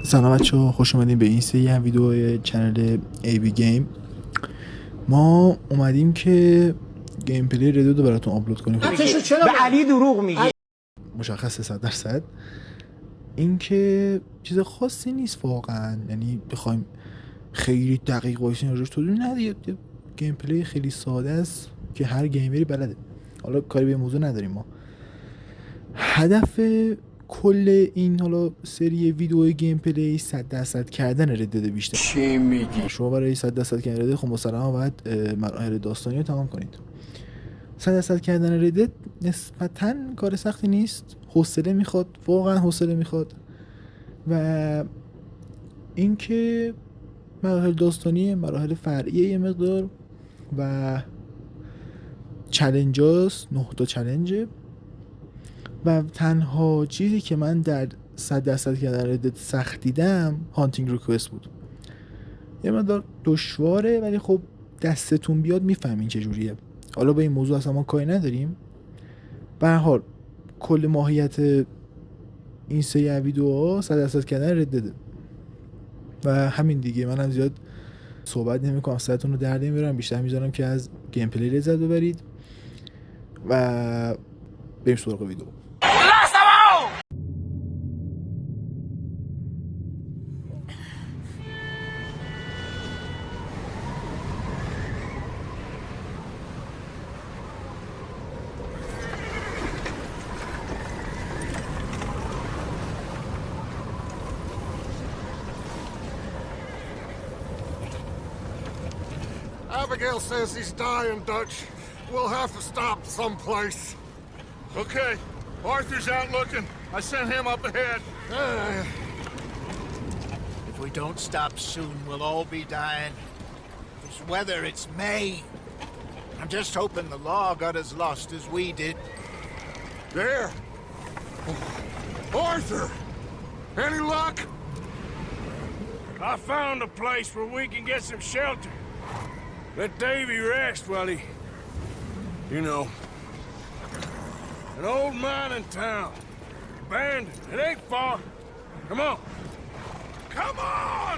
سلام بچه‌ها، خوش اومدین به این سری هم ویدیو چنل AB گیم. ما اومدیم که گیم پلی ردد رو براتون آپلود کنیم. چرا به علی دروغ میگی؟ مشخصه 100%. این که چیز خاصی نیست واقعا، یعنی بخوایم خیلی دقیق وایسین راجعش توضیح ندید. گیم پلی خیلی ساده است که هر گیمری بلده. حالا کاری به موضوع نداریم. ما هدف کل این حالا سری ویدیو گیم پلی 100% کردن ردد بیشتر. چی میگی؟ شما برای 100% کردن ردد خب مسلما باید مراحل داستانی رو تمام کنید. 100% کردن ردد نسبتاً کار سختی نیست، حوصله میخواد، واقعا حوصله میخواد. و اینکه مراحل داستانی، مراحل فرعی یه مقدار و چالنجاست، 9 تا چالنجه. و تنها چیزی که من در 100% کردن ردد سخت دیدم هانتینگ ریکوست بود. یه مقدار دشواره ولی خب دستتون بیاد میفهمین چجوریه. حالا به این موضوع اصلا ما کاری نداریم. به هر حال کل ماهیت این سری ویدیوها 100% کردن ردده و همین دیگه. منم زیاد صحبت نمی‌کنم، سرتون رو درد نمیارم، بیشتر میذارم که از گیم پلی لذت ببرید و بریم سراغ ویدیو. Abigail says he's dying, Dutch. We'll have to stop someplace. Okay. Arthur's out looking. I sent him up ahead. If we don't stop soon, we'll all be dying. This weather, it's May. I'm just hoping the law got as lost as we did. There. Arthur! Any luck? I found a place where we can get some shelter. Let Davy rest while he... You know. An old mining town. Abandoned. It ain't far. Come on. Come on!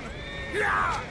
Yeah!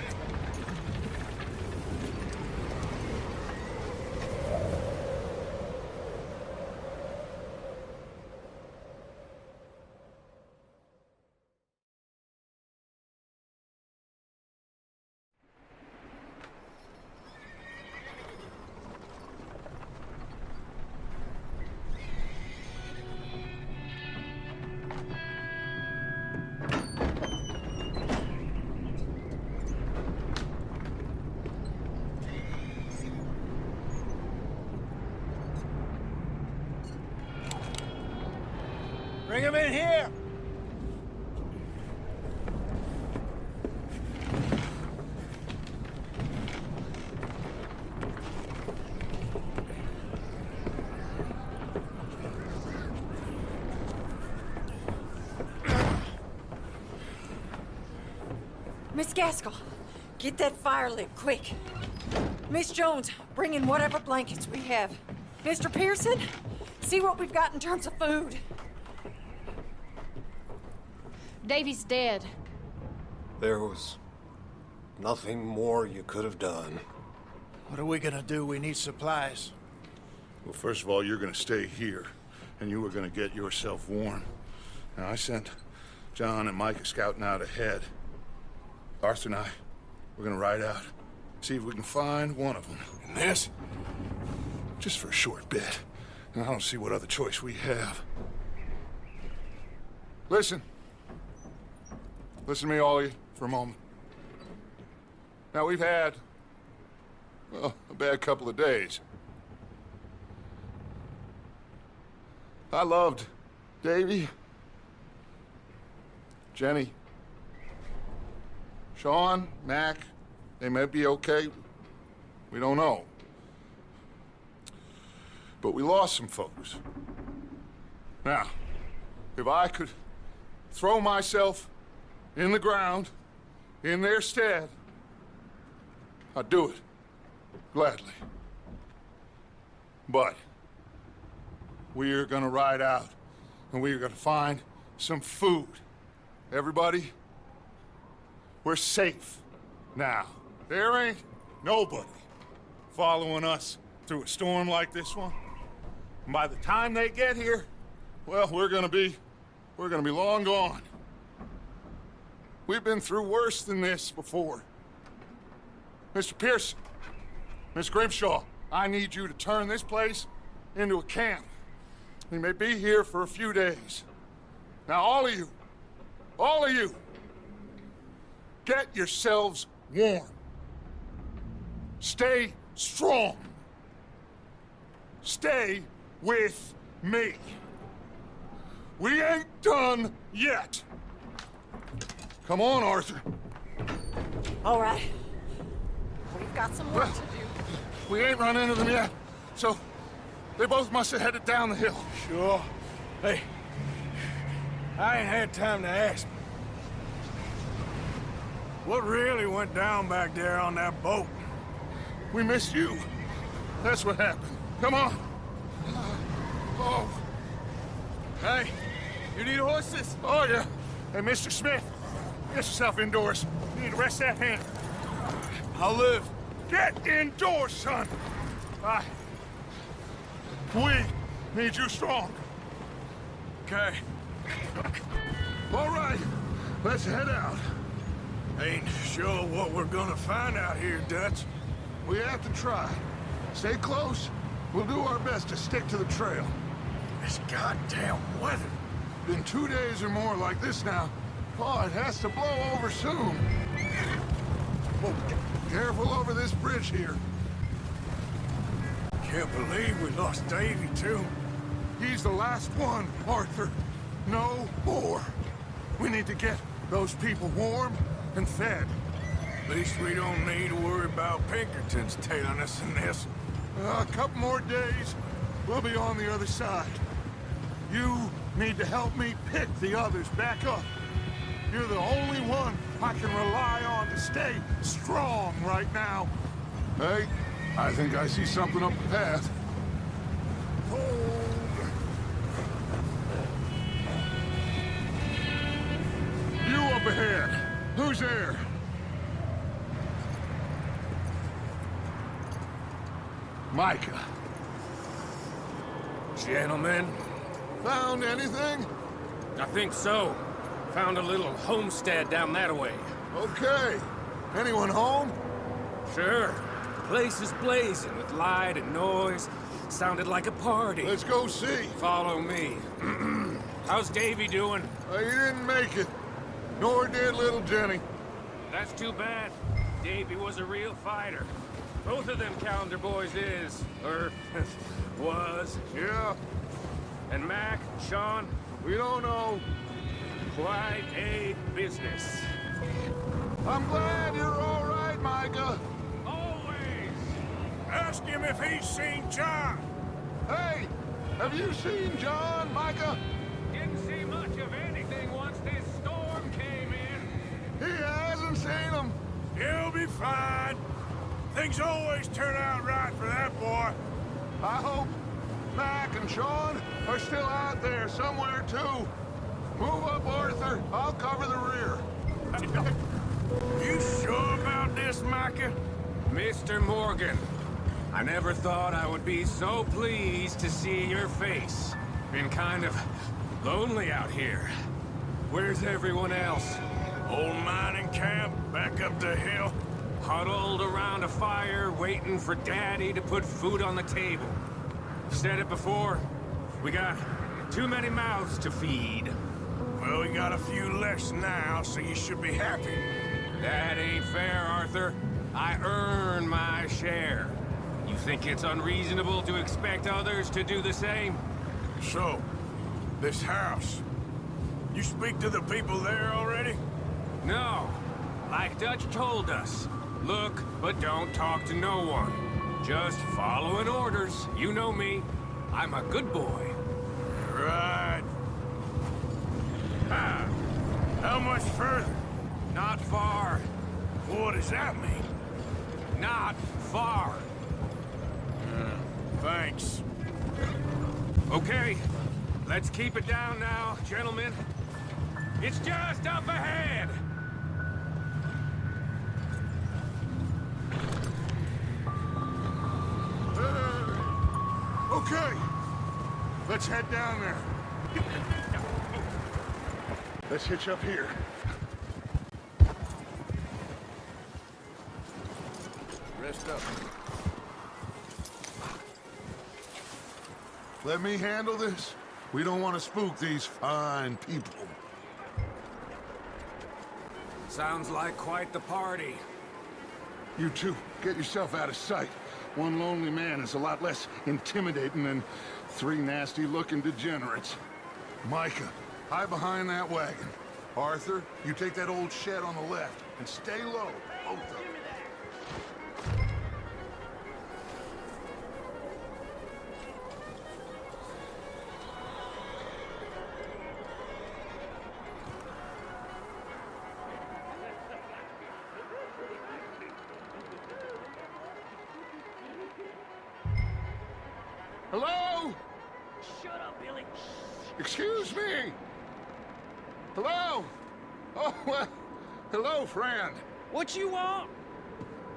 Bring him in here! Miss Gaskell, get that fire lit, quick. Miss Jones, bring in whatever blankets we have. Mr. Pearson, see what we've got in terms of food. Davy's dead. There was nothing more you could have done. What are we gonna do? We need supplies. Well, first of all, you're gonna stay here, and you were gonna get yourself warm. Now, I sent John and Micah scouting out ahead. Arthur and I, we're gonna ride out, see if we can find one of them. And this, just for a short bit. And I don't see what other choice we have. Listen. Listen to me, all of you, for a moment. Now, we've had, well, a bad couple of days. I loved Davy, Jenny, Sean, Mac. They may be okay. We don't know. But we lost some folks. Now, if I could throw myself in the ground, in their stead, I'd do it, gladly. But we're gonna ride out, and we're gonna find some food. Everybody, we're safe now. There ain't nobody following us through a storm like this one. And by the time they get here, well, we're gonna be long gone. We've been through worse than this before. Mr. Pearson, Miss Grimshaw, I need you to turn this place into a camp. We may be here for a few days. Now, all of you, get yourselves warm. Stay strong. Stay with me. We ain't done yet. Come on, Arthur. All right. We've got some work to do. We ain't run into them yet, so they both must have headed down the hill. Sure. Hey, I ain't had time to ask. What really went down back there on that boat? We missed you. That's what happened. Come on. Oh. Hey, you need horses? Oh, yeah. Hey, Mr. Smith, get yourself indoors. You need to rest that hand. I'll live. Get indoors, son. We need you strong. Okay. All right, let's head out. Ain't sure what we're gonna find out here, Dutch. We have to try. Stay close. We'll do our best to stick to the trail. This goddamn weather. Been 2 days or more like this now. Oh, it has to blow over soon. Whoa, careful over this bridge here. Can't believe we lost Davy, too. He's the last one, Arthur. No more. We need to get those people warm and fed. At least we don't need to worry about Pinkertons tailing us in this. A couple more days, we'll be on the other side. You need to help me pick the others back up. You're the only one I can rely on to stay strong right now. Hey, I think I see something up the path. Hold. You up ahead. Who's there? Micah. Gentlemen, Found anything? I think so. Found a little homestead down that way. Okay. Anyone home? Sure. Place is blazing with light and noise. Sounded like a party. Let's go see. Follow me. How's Davy doing? He didn't make it. Nor did little Jenny. That's too bad. Davy was a real fighter. Both of them calendar boys is, or was. Yeah, And Mac, Sean, we don't know. quite a business. I'm glad you're all right, Micah. Always! Ask him if he's seen John. Hey, have you seen John, Micah? Didn't see much of anything once this storm came in. He hasn't seen him. He'll be fine. Things always turn out right for that boy. I hope Mac and Sean are still out there somewhere, too. Move up, Arthur. I'll cover the rear. You sure about this, Micah? Mr. Morgan, I never thought I would be so pleased to see your face. Been kind of lonely out here. Where's everyone else? Old mining camp, back up the hill. Huddled around a fire, waiting for Daddy to put food on the table. Said it before, we got too many mouths to feed. Well, we got a few less now, so you should be happy. That ain't fair, Arthur. I earn my share. You think it's unreasonable to expect others to do the same? So, this house. You speak to the people there already? No. Like Dutch told us. Look, but don't talk to no one. Just following orders. You know me. I'm a good boy. Right. How much further? Not far. What does that mean? Not far. Thanks. Okay, let's keep it down now, gentlemen. It's just up ahead. Okay. Let's head down there. Let's hitch up here. Rest up. Let me handle this. We don't want to spook these fine people. Sounds like quite the party. You two, get yourself out of sight. One lonely man is a lot less intimidating than 3 nasty-looking degenerates. Micah, hide behind that wagon. Arthur, you take that old shed on the left, and stay low, both of them. Hello? Shut up, Billy. Excuse me? Hello? Oh, well, hello, friend. What you want?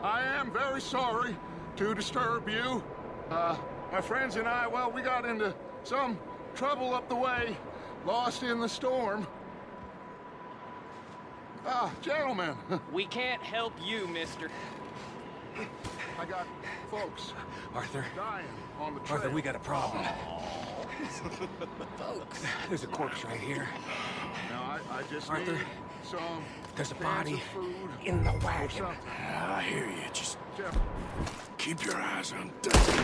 I am very sorry to disturb you. My friends and I, well, we got into some trouble up the way, lost in the storm. Gentlemen. We can't help you, mister. I got folks Arthur. dying on the trail. Arthur, we got a problem. Folks. There's a corpse right here. Now, I just Arthur, need some there's a cans body of food in the or wagon. something. I hear you. Just Jeff, keep your eyes on Dusty.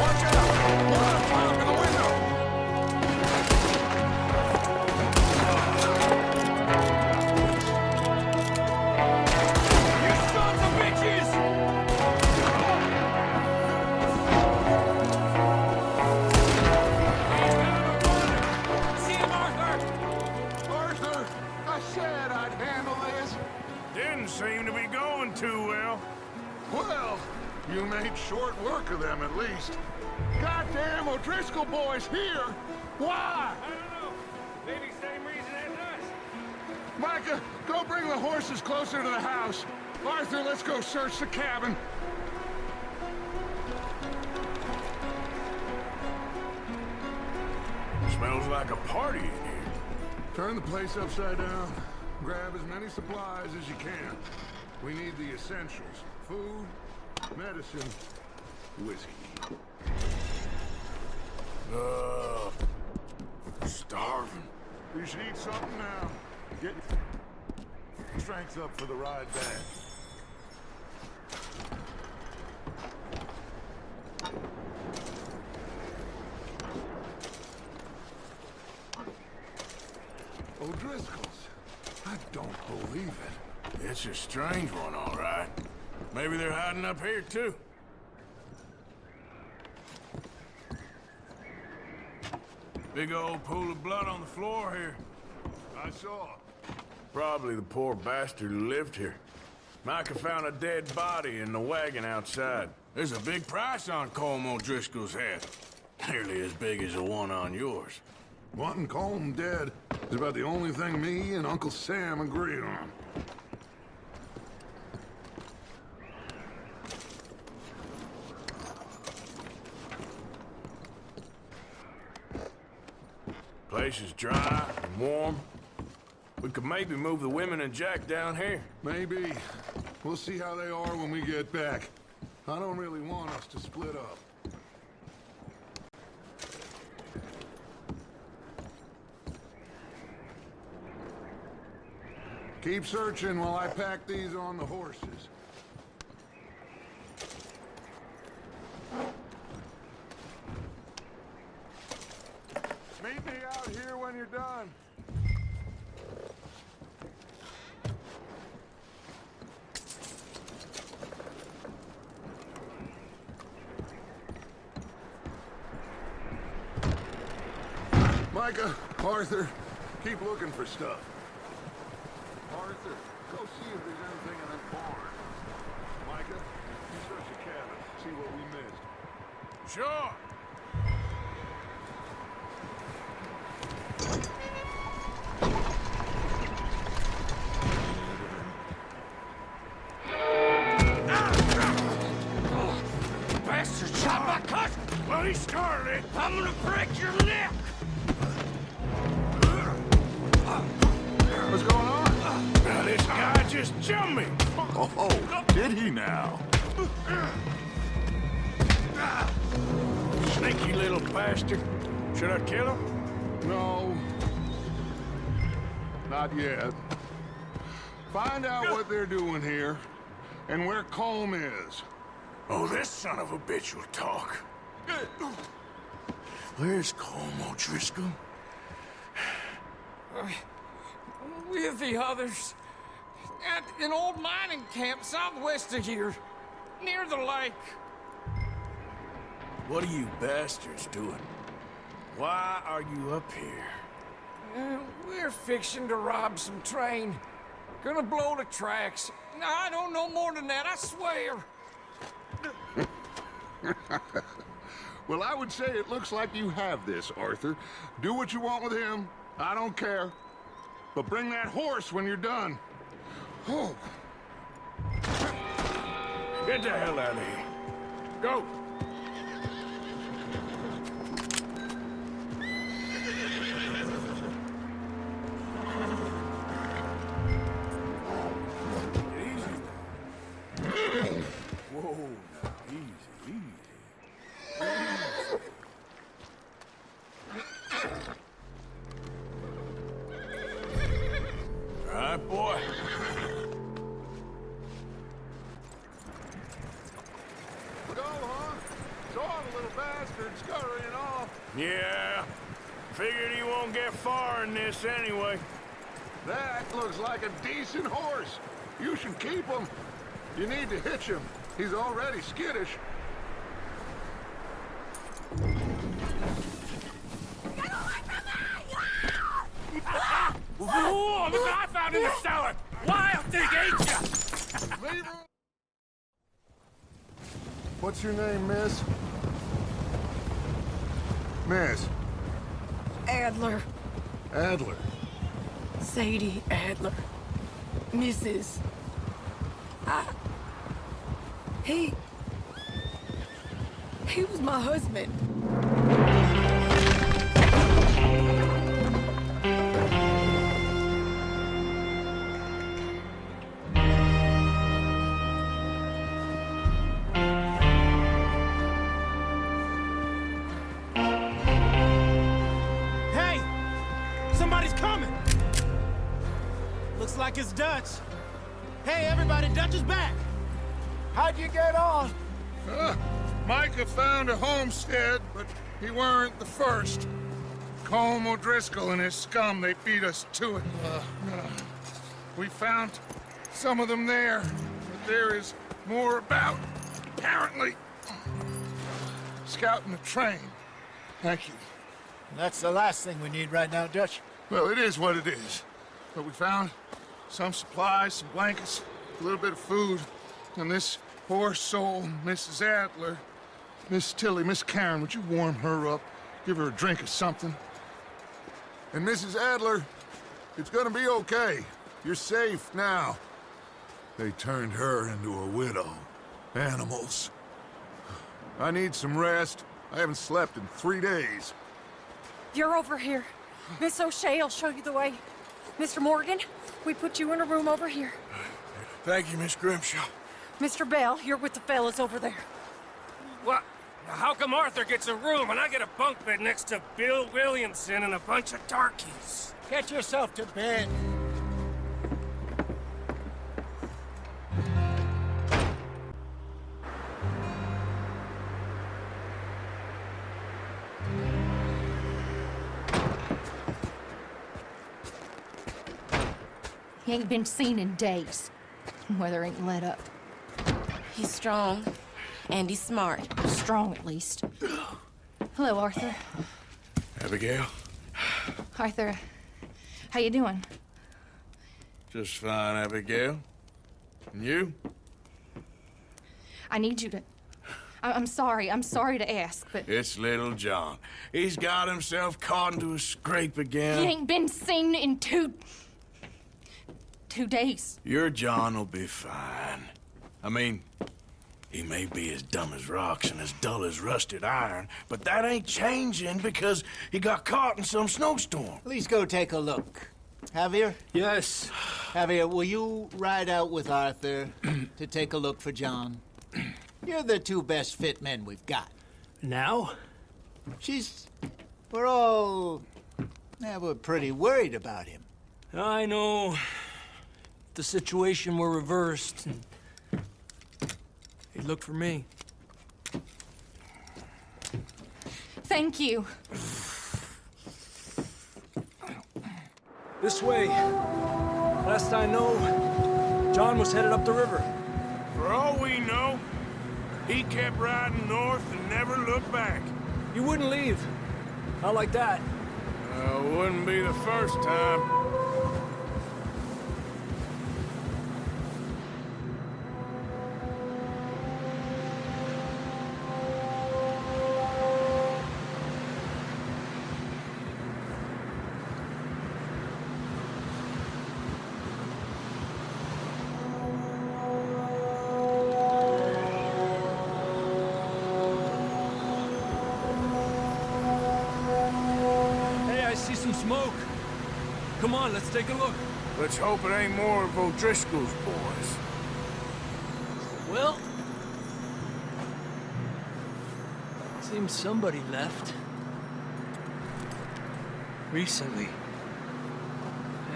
watch out! We're gonna fly up in the window! You sons of bitches! See him, Arthur! Arthur, I said I'd handle this. Didn't seem to be going too well. Well, you made short work of them at least. Goddamn O'Driscoll boys here! Why? I don't know. Maybe same reason as us. Micah, go bring the horses closer to the house. Arthur, let's go search the cabin. Smells like a party in here. Turn the place upside down. Grab as many supplies as you can. We need the essentials. Food, medicine, whiskey. Starving. You should eat something now. Get your strength up for the ride back. O'Driscoll's. I don't believe it. It's a strange one, all right. Maybe they're hiding up here, too. Big old pool of blood on the floor here. I saw. Probably the poor bastard who lived here. Micah found a dead body in the wagon outside. There's a big price on Colm O'Driscoll's head. Nearly as big as the one on yours. Wanting Colm dead is about the only thing me and Uncle Sam agree on. Place is dry and warm. We could maybe move the women and Jack down here. Maybe. We'll see how they are when we get back. I don't really want us to split up. Keep searching while I pack these on the horses. Meet me out here when you're done. Micah, Arthur, keep looking for stuff. Arthur, go see if there's anything in that barn. Micah, you search the cabin, see what we missed. Sure. break your neck! What's going on? Now, this guy just jumped me. Oh, did he now? Sneaky little bastard. Should I kill him? No. Not yet. Find out what they're doing here, and where Colm is. Oh, this son of a bitch will talk. Where's Colm O'Driscoll? With the others. At an old mining camp southwest of here. Near the lake. What are you bastards doing? Why are you up here? We're fixing to rob some train. Gonna blow the tracks. No, I don't know more than that, I swear. Well, I would say it looks like you have this, Arthur. Do what you want with him. I don't care. But bring that horse when you're done. Oh. Get the hell out of here. Go. Whoa, now, easy, easy. All right, boy. Go, huh? Saw the little bastard scurrying off. Yeah. Figured he won't get far in this anyway. That looks like a decent horse. You should keep him. You need to hitch him. He's already skittish. Whoa, look what I found in the cellar! Wild thing ate ya! Leave him. What's your name, miss? Miss Adler. Adler. Sadie Adler. Mrs. He was my husband. Hey! Somebody's coming! Looks like it's Dutch. Hey, everybody, Dutch is back! How'd you get on? Micah found a homestead, but he weren't the first. Colm O'Driscoll and his scum, they beat us to it. We found some of them there, but there is more about, apparently. Scouting the train. Thank you. That's the last thing we need right now, Dutch. Well, it is what it is. But we found some supplies, some blankets, a little bit of food, and this poor soul, Mrs. Adler. Miss Tilly, Miss Karen, would you warm her up? Give her a drink or something? And Mrs. Adler, it's gonna be okay. You're safe now. They turned her into a widow. Animals. I need some rest. I haven't slept in 3 days. You're over here. Miss O'Shea will show you the way. Mr. Morgan, we put you in a room over here. Thank you, Miss Grimshaw. Mr. Bell, you're with the fellas over there. What? How come Arthur gets a room and I get a bunk bed next to Bill Williamson and a bunch of darkies? Get yourself to bed. He ain't been seen in days. Weather ain't let up. He's strong, and he's smart. Strong, at least. Hello, Arthur. Abigail? Arthur, how you doing? Just fine, Abigail. And you? I need you to... I'm sorry to ask, but... It's little John. He's got himself caught into a scrape again. He ain't been seen in 2 days. Your John will be fine. I mean, He may be as dumb as rocks and as dull as rusted iron, but that ain't changing because he got caught in some snowstorm. Please go take a look. Javier? Yes. Javier, will you ride out with Arthur to take a look for John? You're the two best fit men we've got. Now? We're all... Yeah, we're pretty worried about him. I know. If the situation were reversed, and he'd look for me. Thank you. This way. Last I know, John was headed up the river. For all we know, he kept riding north and never looked back. You wouldn't leave. Not like that. Wouldn't be the first time. Smoke. Come on, let's take a look. Let's hope it ain't more of O'Driscoll's boys. Well, seems somebody left. Recently.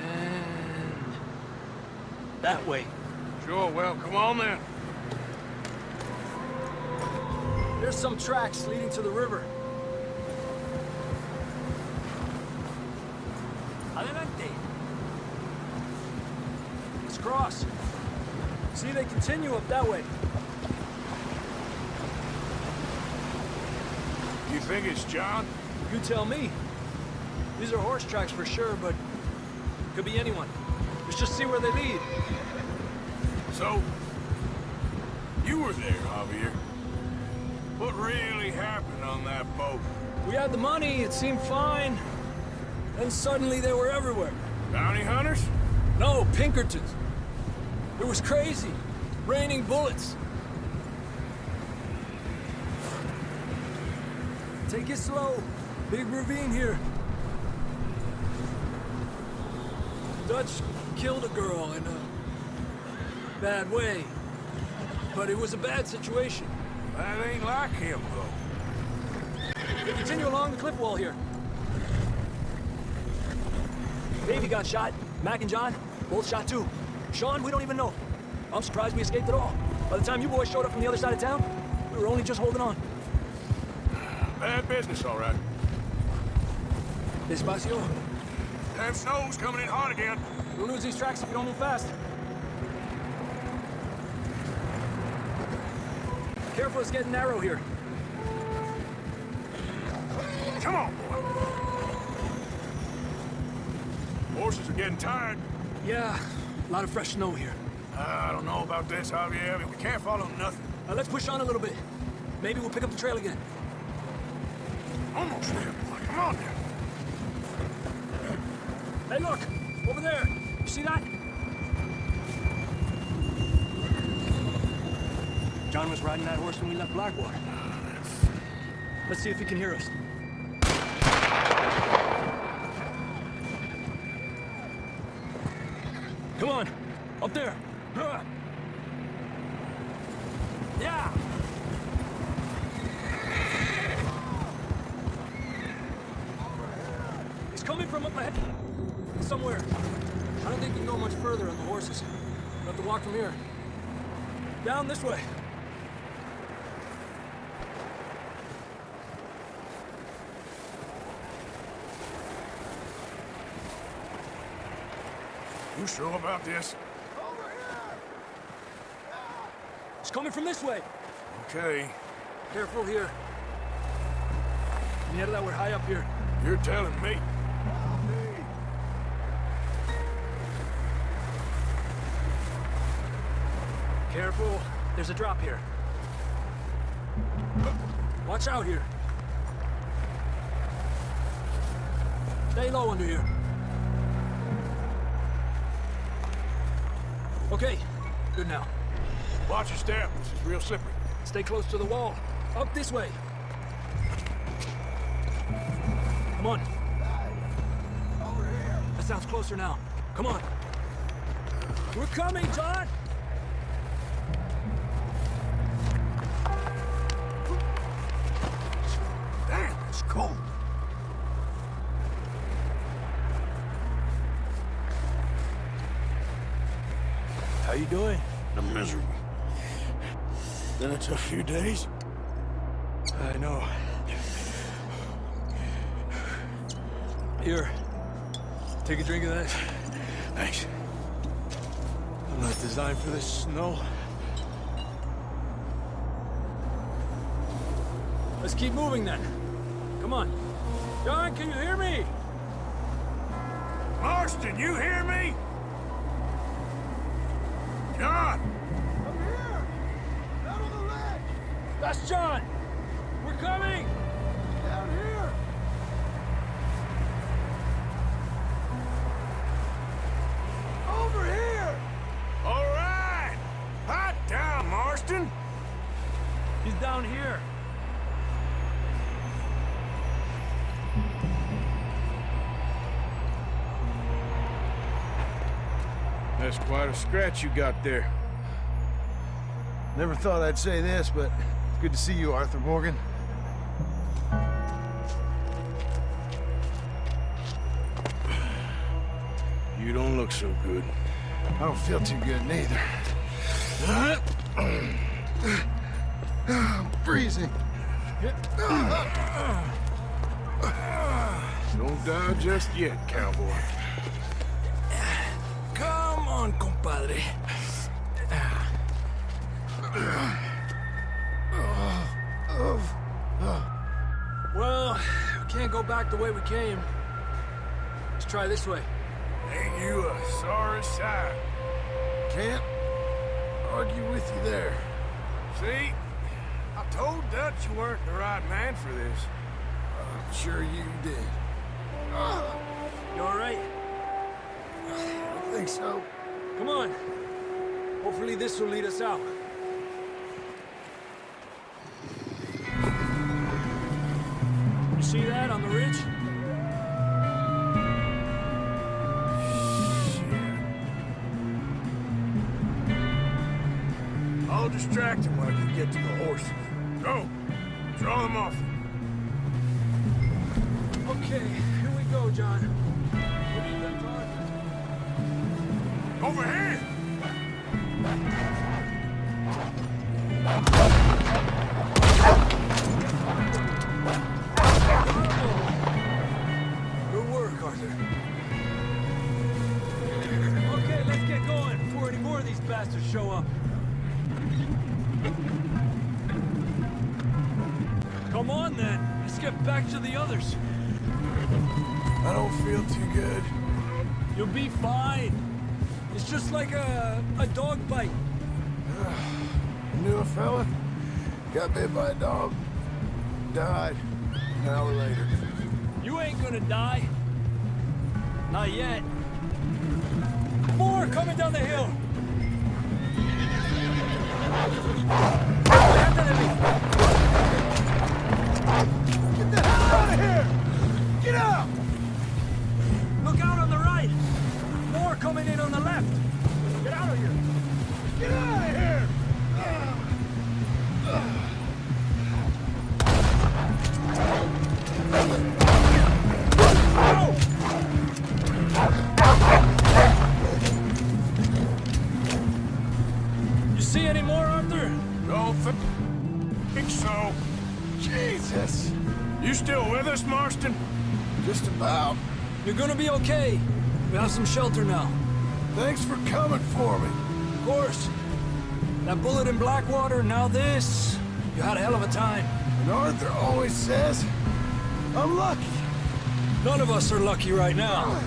And that way. Sure, well, come on then. There's some tracks leading to the river. Adelante. Let's cross. See, they continue up that way. You think it's John? You tell me. These are horse tracks for sure, but could be anyone. Let's just see where they lead. So, you were there, Javier. What really happened on that boat? We had the money, it seemed fine. Then suddenly they were everywhere. Bounty hunters? No, Pinkertons. It was crazy. Raining bullets. Take it slow. Big ravine here. Dutch killed a girl in a bad way. But it was a bad situation. That ain't like him, though. They continue along the cliff wall here. Davey got shot. Mac and John, both shot too. Sean, we don't even know. I'm surprised we escaped at all. By the time you boys showed up from the other side of town, we were only just holding on. Bad business, all right. Despacio. Damn snow's coming in hard again. We'll lose these tracks if we don't move fast. Careful, it's getting narrow here. Come on, boy. Horses are getting tired. Yeah, a lot of fresh snow here. I don't know about this, Javier. We can't follow nothing. Let's push on a little bit. Maybe we'll pick up the trail again. Almost there, boy. Come on there. Hey, look! Over there! You see that? John was riding that horse when we left Blackwater. Let's see if he can hear us. Come on! Up there! Yeah! He's coming from up ahead. Somewhere. I don't think we can go much further on the horses. We'll have to walk from here. Down this way. You sure about this? It's coming from this way. Okay. Careful here. Mierda, we're high up here. You're telling me. Careful. There's a drop here. Watch out here. Stay low under here. Okay. Good now. Watch your step. This is real slippery. Stay close to the wall. Up this way. Come on. Over here. That sounds closer now. Come on. We're coming, John! Damn, it's cold. How you doing? I'm miserable. Then it's a few days. I know. Here. Take a drink of that. Thanks. I'm not designed for this snow. Let's keep moving then. Come on. John, can you hear me? Marston, you hear me? John! I'm here. Down on the ledge. That's John! We're coming! Down here. Over here. All right! Hot down, Marston! He's down here. That's quite a scratch you got there. Never thought I'd say this, but it's good to see you, Arthur Morgan. You don't look so good. I don't feel too good neither. I'm freezing. Don't die just yet, cowboy. Come on, compadre. Well, we can't go back the way we came. Let's try this way. Ain't you a sorry sight? Can't argue with you there. See? I told Dutch you weren't the right man for this. I'm sure you did. You all right? I think so. Come on. Hopefully this will lead us out. You see that on the ridge? I'll distract him when you get to the horses. Go! Draw them off. Okay, here we go, John. What do you think, Todd? Over here! Good work, Arthur. Okay, let's get going before any more of these bastards show up. Come on, then. Let's get back to the others. I don't feel too good. You'll be fine. It's just like a dog bite. Knew a fella, got bit by a dog, died an hour later. You ain't gonna die. Not yet. More coming down the hill. That enemy. Get the hell out of here! Get out! Look out on the right. More coming in on the left. Get out of here. Get out of here! You see any more, Arthur? Don't think so. Jesus! You still with us, Marston? Just about. You're gonna be okay. We have some shelter now. Thanks for coming for me. Of course. That bullet in Blackwater, now this. You had a hell of a time. And Arthur always says, I'm lucky. None of us are lucky right now.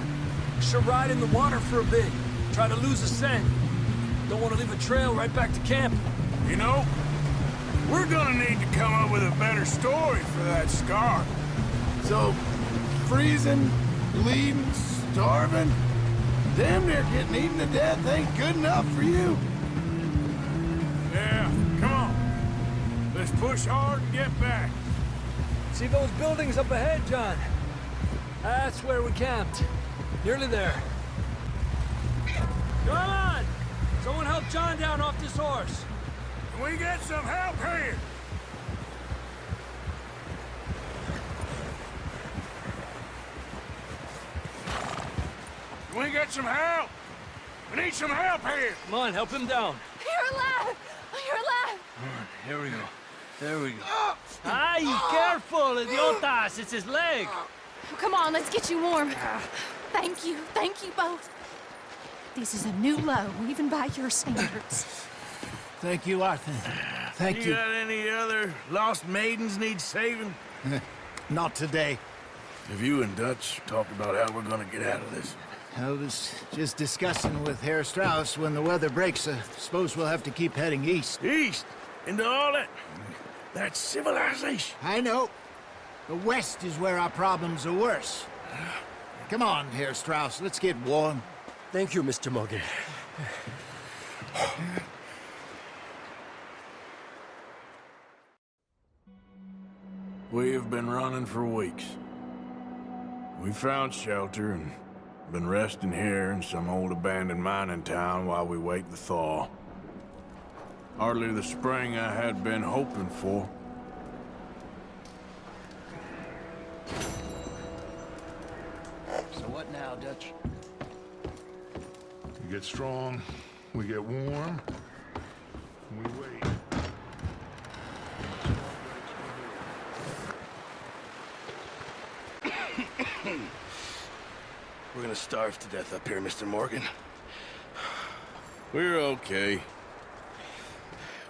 Should ride in the water for a bit. Try to lose a scent. Don't want to leave a trail right back to camp. You know, we're gonna need to come up with a better story for that scar. So, freezing, bleeding, starving, damn near getting eaten to death ain't good enough for you. Yeah, come on. Let's push hard and get back. See those buildings up ahead, John? That's where we camped. Nearly there. Come on! Someone help John down off this horse. Can we get some help here? Can we get some help? We need some help here. Come on, help him down. You're alive! You're alive! Here we go. There we go. Ay, careful, idiotas! It's his leg. Come on, let's get you warm. Thank you both. This is a new low, even by your standards. Thank you, Arthur. Thank you. You got any other lost maidens need saving? Not today. Have you and Dutch talked about how we're gonna get out of this? I was just discussing with Herr Strauss when the weather breaks. I suppose we'll have to keep heading east. East? Into all that... That's civilization. I know. The west is where our problems are worse. Come on, Herr Strauss, let's get warm. Thank you, Mr. Morgan. We've been running for weeks. We found shelter and been resting here in some old abandoned mining town while we wait the thaw. Hardly the spring I had been hoping for. So what now, Dutch? We get strong, we get warm, and we wait. We're gonna starve to death up here, Mr. Morgan. We're okay.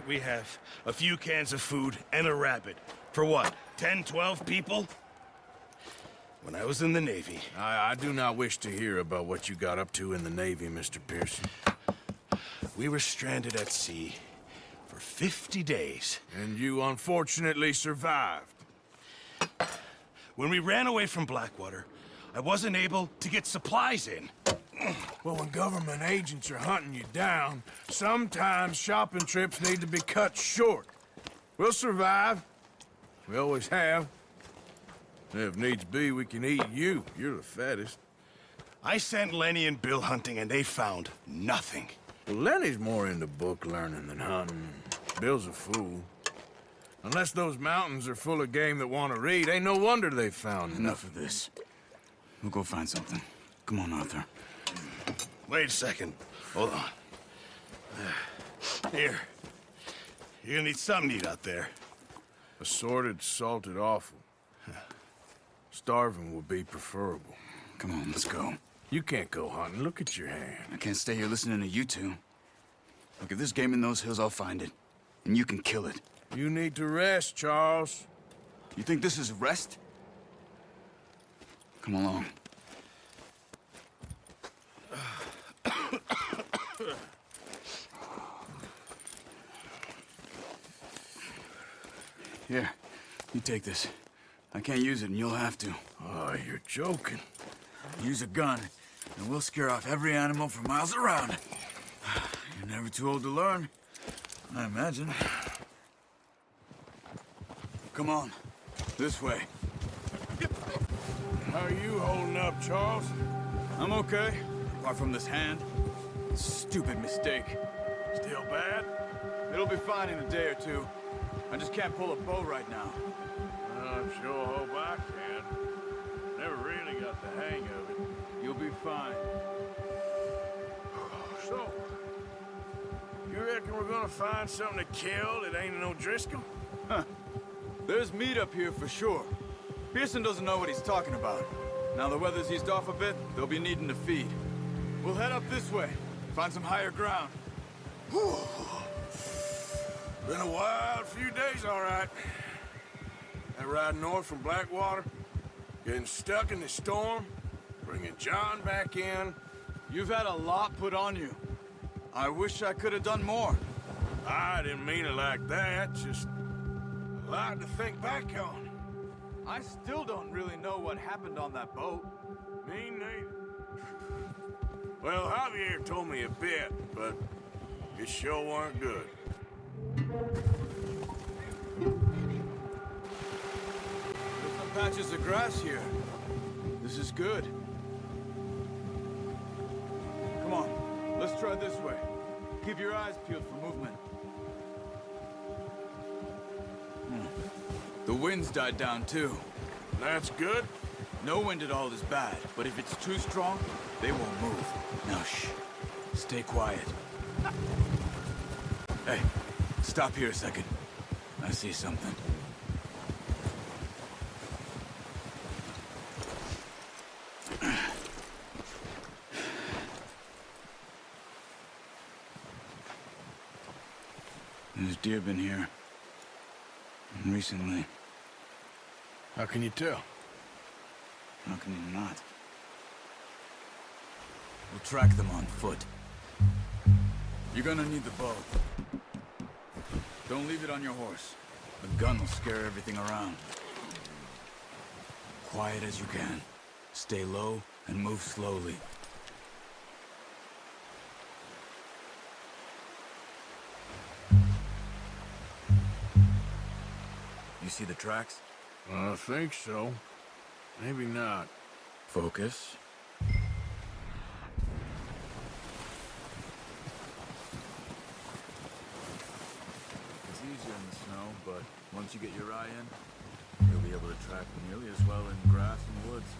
We have a few cans of food and a rabbit. For what, 10, 12 people? When I was in the Navy... I do not wish to hear about what you got up to in the Navy, Mr. Pearson. We were stranded at sea for 50 days. And you unfortunately survived. When we ran away from Blackwater, I wasn't able to get supplies in. Well, when government agents are hunting you down, sometimes shopping trips need to be cut short. We'll survive. We always have. If needs be, we can eat you. You're the fattest. I sent Lenny and Bill hunting, and they found nothing. Well, Lenny's more into book learning than hunting. Bill's a fool. Unless those mountains are full of game that want to read, ain't no wonder they found Enough of this. We'll go find something. Come on, Arthur. Wait a second. Hold on. Here. You're gonna need something to eat out there. Assorted, salted offal. Starving would be preferable. Come on, let's go. You can't go hunting. Look at your hand. I can't stay here listening to you two. Look, if there's game in those hills, I'll find it. And you can kill it. You need to rest, Charles. You think this is rest? Come along. Here, you take this. I can't use it, and you'll have to. Oh, you're joking. Use a gun, and we'll scare off every animal for miles around. You're never too old to learn, I imagine. Come on, this way. How are you holding up, Charles? I'm okay, apart from this hand. Stupid mistake. Still bad? It'll be fine in a day or two. I just can't pull a bow right now. I'm sure hope I can. Never really got the hang of it. You'll be fine. So, you reckon we're gonna find something to kill that ain't no Driscoll? Huh. There's meat up here for sure. Pearson doesn't know what he's talking about. Now the weather's eased off a bit, they'll be needing to feed. We'll head up this way, find some higher ground. Whew. Been a wild few days, all right. That ride north from Blackwater, getting stuck in the storm, bringing John back in. You've had a lot put on you. I wish I could have done more. I didn't mean it like that, just a lot to think back on. I still don't really know what happened on that boat. Me neither. Well, Javier told me a bit, but it sure weren't good. There's some patches of grass here. This is good. Come on, let's try this way. Keep your eyes peeled for movement. The wind's died down too. That's good. No wind at all is bad, but if it's too strong, they won't move. Now shh. Stay quiet. Hey, stop here a second. I see something. There's deer been here. Recently. How can you tell? How can you not? We'll track them on foot. You're gonna need the bow. Don't leave it on your horse. The gun will scare everything around. Quiet as you can. Stay low and move slowly. You see the tracks? I think so. Maybe not. Focus. It's easier in the snow, but once you get your eye in, you'll be able to track nearly as well in grass and woods.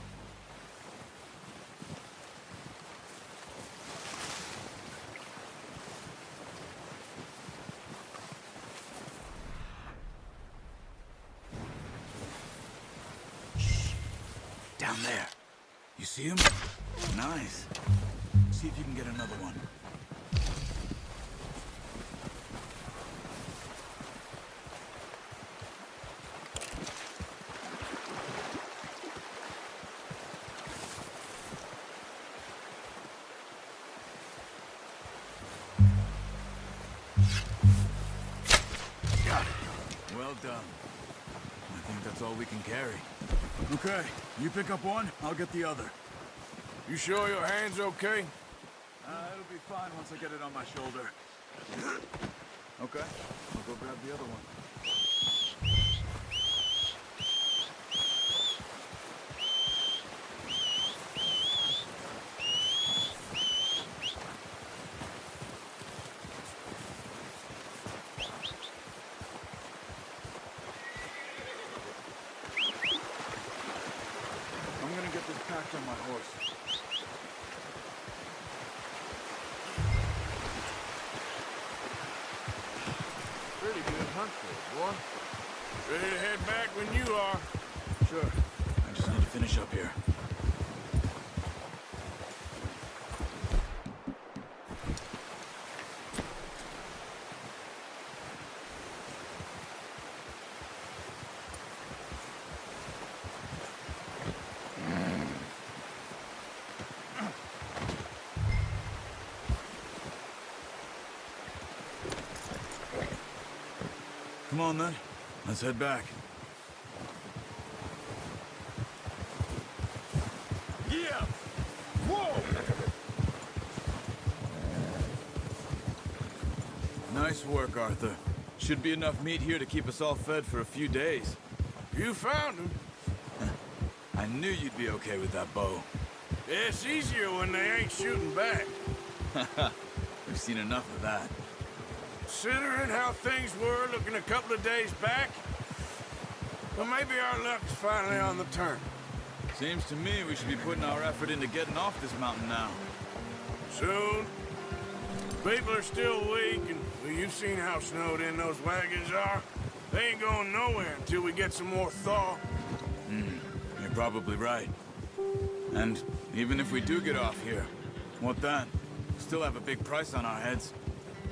Down there. You see him? Nice. See if you can get another one. Got it. Well done. I think that's all we can carry. Okay, you pick up one, I'll get the other. You sure your hand's okay? It'll be fine once I get it on my shoulder. Okay, I'll go grab the other one. I'm gonna get this packed on my horse. Pretty good hunt for it, boy. Ready to head back when you are. Sure. I just need to finish up here. Come on, then. Let's head back. Yeah! Whoa! Nice work, Arthur. Should be enough meat here to keep us all fed for a few days. You found him. I knew you'd be okay with that bow. It's easier when they ain't shooting back. We've seen enough of that. Considering how things were looking a couple of days back, well, maybe our luck's finally on the turn. Seems to me we should be putting our effort into getting off this mountain now. Soon. People are still weak, and well, you've seen how snowed in those wagons are. They ain't going nowhere until we get some more thaw. You're probably right. And even if we do get off here, what then? Still have a big price on our heads.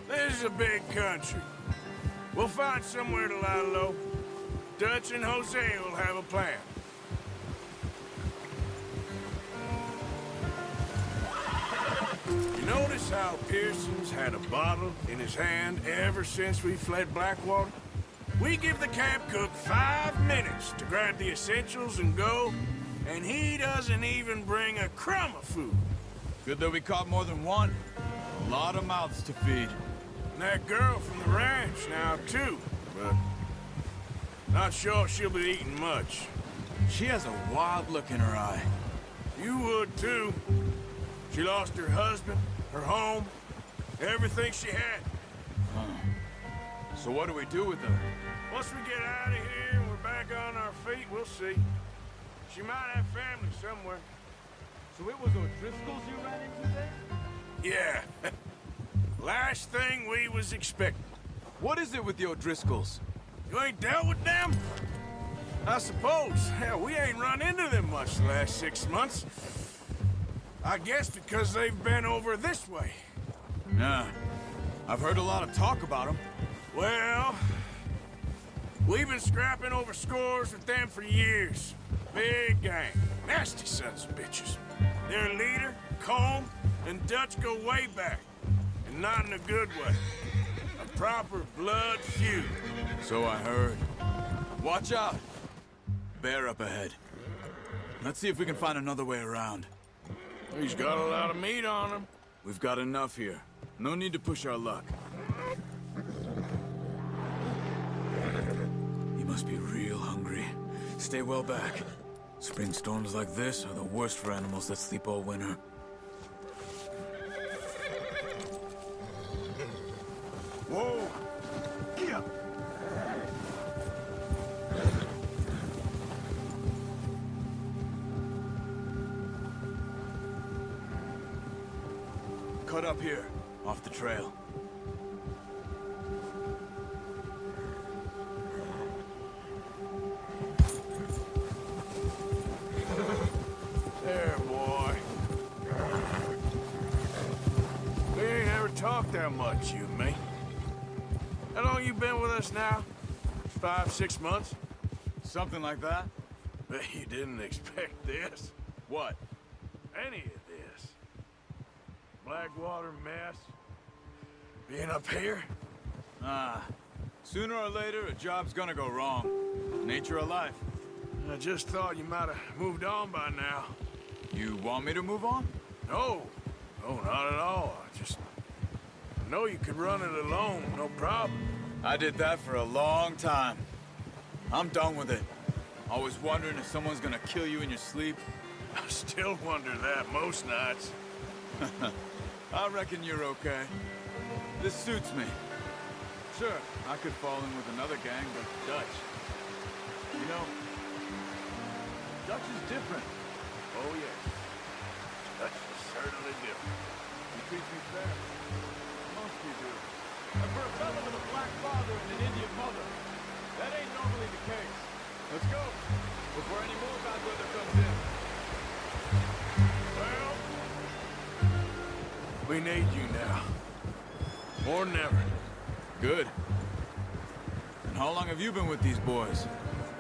This is a big country. We'll find somewhere to lie low. Dutch and Jose will have a plan. You notice how Pearson's had a bottle in his hand ever since we fled Blackwater? We give the camp cook 5 minutes to grab the essentials and go, and he doesn't even bring a crumb of food. Good that we caught more than one. A lot of mouths to feed. And that girl from the ranch now, too. But Not sure she'll be eating much. She has a wild look in her eye. You would, too. She lost her husband, her home, everything she had. So what do we do with her? Once we get out of here and we're back on our feet, we'll see. She might have family somewhere. So it was O'Driscoll's you ran into there? Yeah. Last thing we was expecting. What is it with the O'Driscolls? You ain't dealt with them? I suppose. Hell, we ain't run into them much the last 6 months. I guess because they've been over this way. Nah. I've heard a lot of talk about them. Well, we've been scrapping over scores with them for years. Big gang. Nasty sons of bitches. Their leader, Colm, and Dutch go way back. And not in a good way. A proper blood feud. So I heard. Watch out! Bear up ahead. Let's see if we can find another way around. He's got a lot of meat on him. We've got enough here. No need to push our luck. He must be real hungry. Stay well back. Spring storms like this are the worst for animals that sleep all winter. Whoa! Yeah. Cut up here, off the trail. There, boy. We ain't ever talked that much, you and me. How long you been with us now? 5, 6 months? Something like that? Bet you didn't expect this. What? Any of this. Blackwater mess. Being up here? Sooner or later, a job's gonna go wrong. Nature of life. I just thought you might have moved on by now. You want me to move on? No. No, not at all. I know you could run it alone, no problem. I did that for a long time. I'm done with it. Always wondering if someone's gonna kill you in your sleep. I still wonder that most nights. I reckon you're okay. This suits me. Sure, I could fall in with another gang, but Dutch. You know, Dutch is different. Oh, yes. Dutch is certainly different. He treats me fair. Most you do. And for a fellow with a black father and an Indian mother, that ain't normally the case. Let's go, before any more bad weather comes in. Well, we need you now. More than ever. Good. And how long have you been with these boys?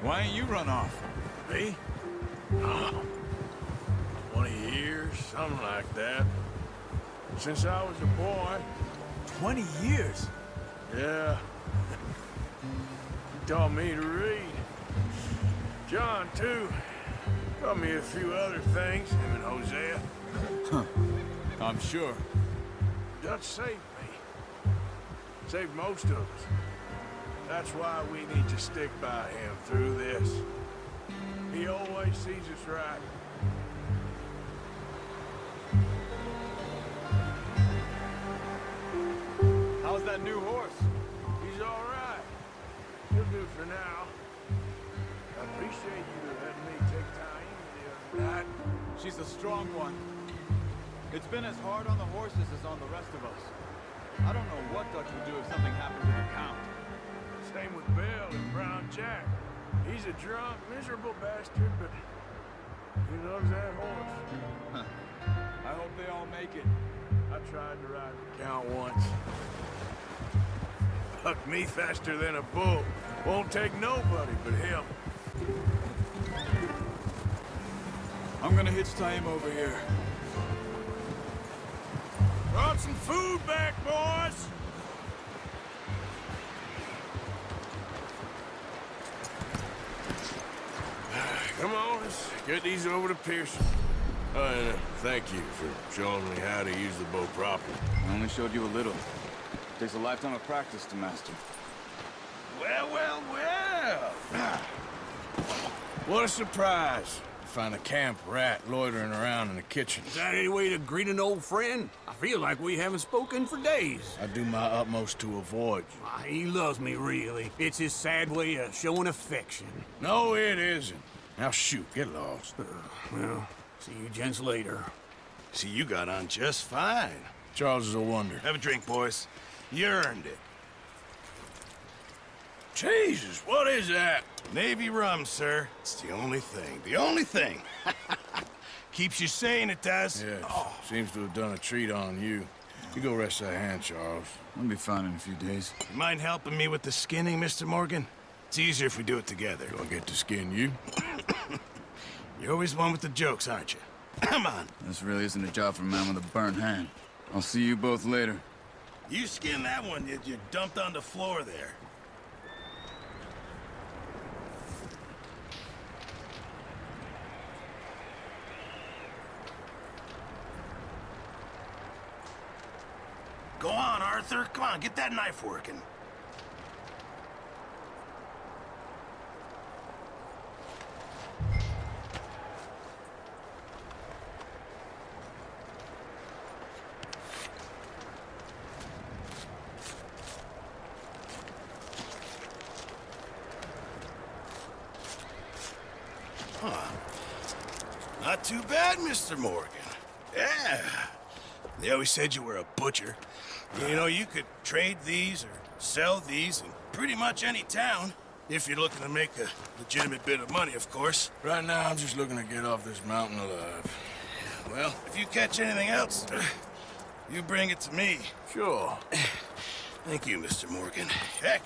Why ain't you run off? Me? Oh, 20 years, something like that. Since I was a boy. 20 years? Yeah. He taught me to read. John, too. Taught me a few other things, him and Hosea. Huh. I'm sure. Dutch saved me. Saved most of us. That's why we need to stick by him through this. He always sees us right. How's that new horse? He's all right. He'll do for now. I appreciate you letting me take time the other night. She's a strong one. It's been as hard on the horses as on the rest of us. I don't know what Dutch would do if something happened to the Count. Same with Bill and Brown Jack. He's a drunk, miserable bastard, but he loves that horse. I hope they all make it. I tried to ride the Count once. Bucked me faster than a bull. Won't take nobody but him. I'm gonna hitch tie him over here. Brought some food back, boys! Come on, let's get these over to Pearson. And thank you for showing me how to use the bow properly. I only showed you a little. Takes a lifetime of practice to master. Well, well, well! Well, what a surprise. Find a camp rat loitering around in the kitchen. Is that any way to greet an old friend? I feel like we haven't spoken for days. I do my utmost to avoid you. He loves me, really. It's his sad way of showing affection. No, it isn't. Now shoot, get lost. Well, see you gents later. See, you got on just fine. Charles is a wonder. Have a drink, boys. You earned it. Jesus, what is that? Navy rum, sir. It's the only thing. The only thing. Keeps you sane, it does. Yes. Oh. Seems to have done a treat on you. You go rest that hand, Charles. I'll be fine in a few days. You mind helping me with the skinning, Mr. Morgan? It's easier if we do it together. Do I get to skin you? You're always one with the jokes, aren't you? Come on. This really isn't a job for a man with a burnt hand. I'll see you both later. You skinned that one you dumped on the floor there. Go on, Arthur. Come on, get that knife working. Huh. Not too bad, Mr. Morgan. Yeah. They always said you were a butcher. You know, you could trade these or sell these in pretty much any town. If you're looking to make a legitimate bit of money, of course. Right now, I'm just looking to get off this mountain alive. Well, if you catch anything else, you bring it to me. Sure. Thank you, Mr. Morgan. Heck,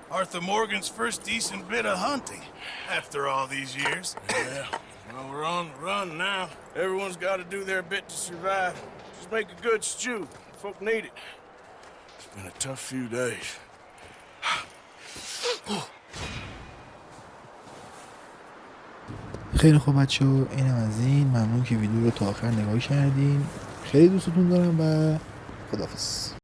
Arthur Morgan's first decent bit of hunting after all these years. Yeah. Well, we're on the run now. Everyone's got to do their bit to survive. Just make a good stew. Folk need it. It's been a tough few days. خیلی خوب بچه‌ها، اینم از این. ممنون که ویدیو رو تا آخر نگاه کردین. خیلی دوستتون دارم و خداحافظ.